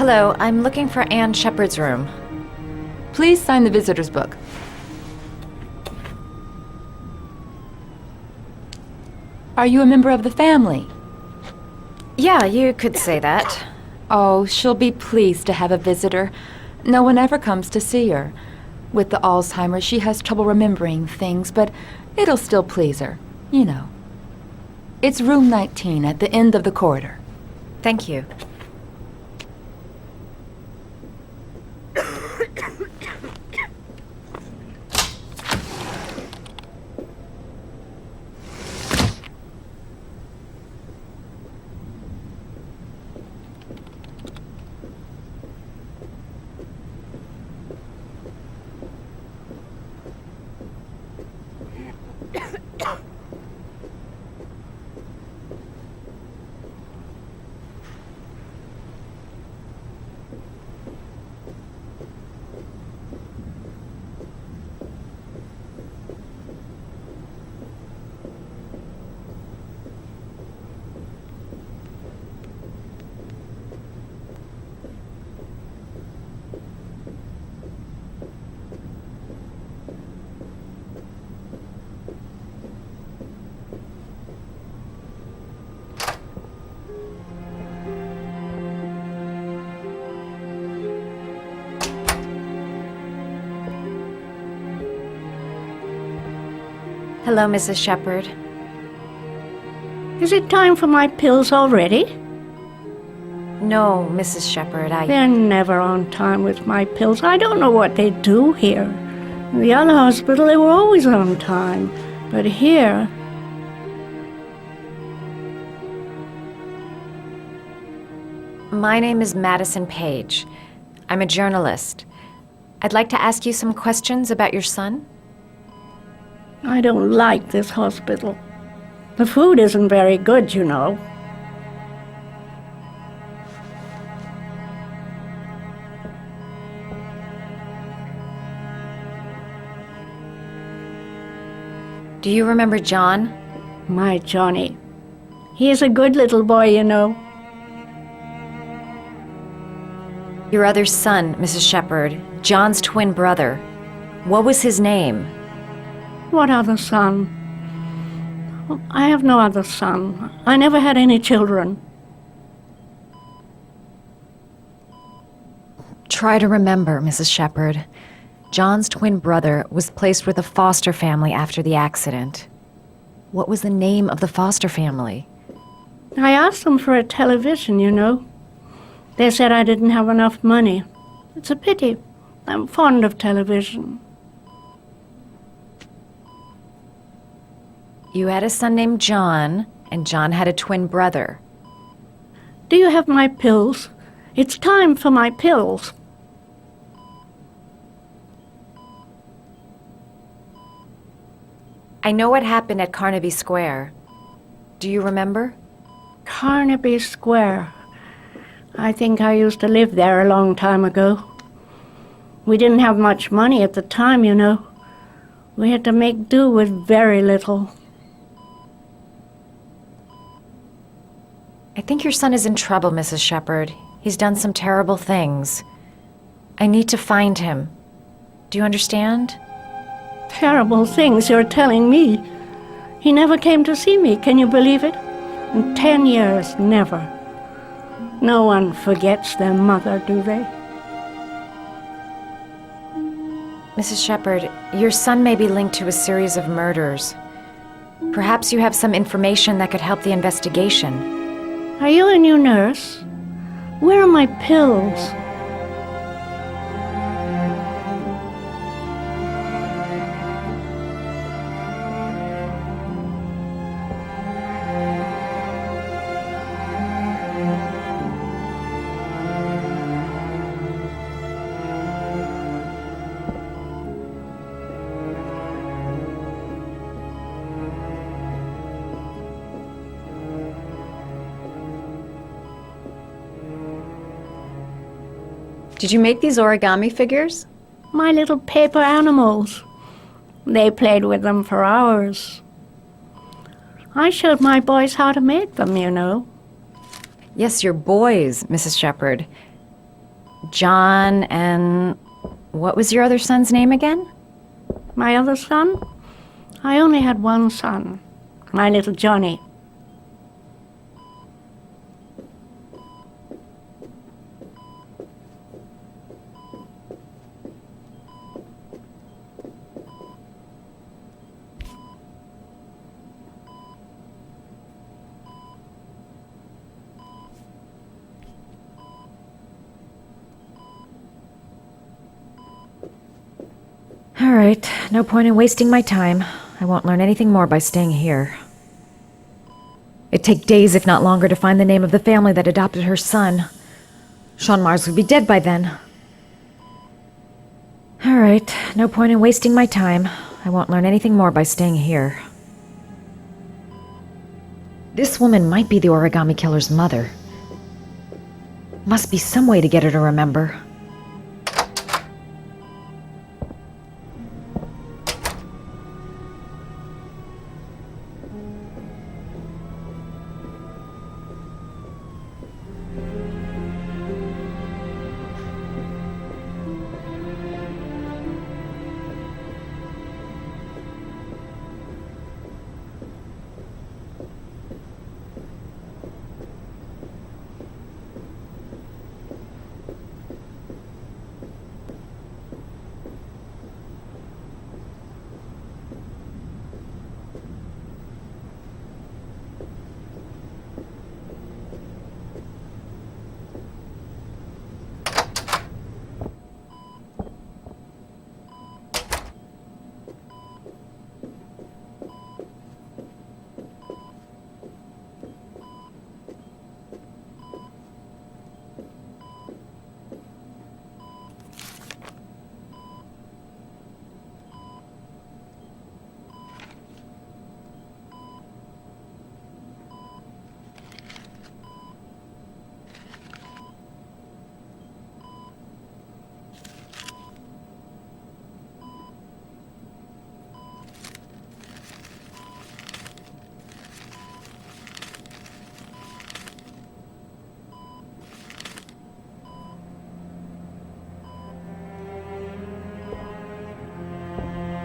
Hello, I'm looking for Anne Shepard's room. Please sign the visitor's book. Are you a member of the family? Yeah, you could say that. Oh, she'll be pleased to have a visitor. No one ever comes to see her. With the Alzheimer's, she has trouble remembering things, but it'll still please her, you know. It's room 19 at the end of the corridor. Thank you. Hello, Mrs. Shepard. Is it time for my pills already? No, Mrs. Shepard, They're never on time with my pills. I don't know what they do here. In the other hospital, they were always on time. But here... My name is Madison Page. I'm a journalist. I'd like to ask you some questions about your son. I don't like this hospital. The food isn't very good, you know. Do you remember John? My Johnny. He is a good little boy, you know. Your other son, Mrs. Shepard, John's twin brother. What was his name? What other son? I have no other son. I never had any children. Try to remember, Mrs. Shepard. John's twin brother was placed with a foster family after the accident. What was the name of the foster family? I asked them for a television, you know. They said I didn't have enough money. It's a pity. I'm fond of television. You had a son named John, and John had a twin brother. Do you have my pills? It's time for my pills. I know what happened at Carnaby Square. Do you remember? Carnaby Square. I think I used to live there a long time ago. We didn't have much money at the time, you know. We had to make do with very little. I think your son is in trouble, Mrs. Shepard. He's done some terrible things. I need to find him. Do you understand? Terrible things you're telling me. He never came to see me, can you believe it? In 10 years, never. No one forgets their mother, do they? Mrs. Shepard, your son may be linked to a series of murders. Perhaps you have some information that could help the investigation. Are you a new nurse? Where are my pills? Did you make these origami figures? My little paper animals. They played with them for hours. I showed my boys how to make them, you know. Yes, your boys, Mrs. Shepard. John, and what was your other son's name again? My other son? I only had one son, my little Johnny. All right, no point in wasting my time. I won't learn anything more by staying here. It'd take days, if not longer, to find the name of the family that adopted her son. Sean Mars would be dead by then. All right, no point in wasting my time. I won't learn anything more by staying here. This woman might be the origami killer's mother. Must be some way to get her to remember.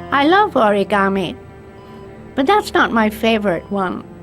I love origami, but that's not my favorite one.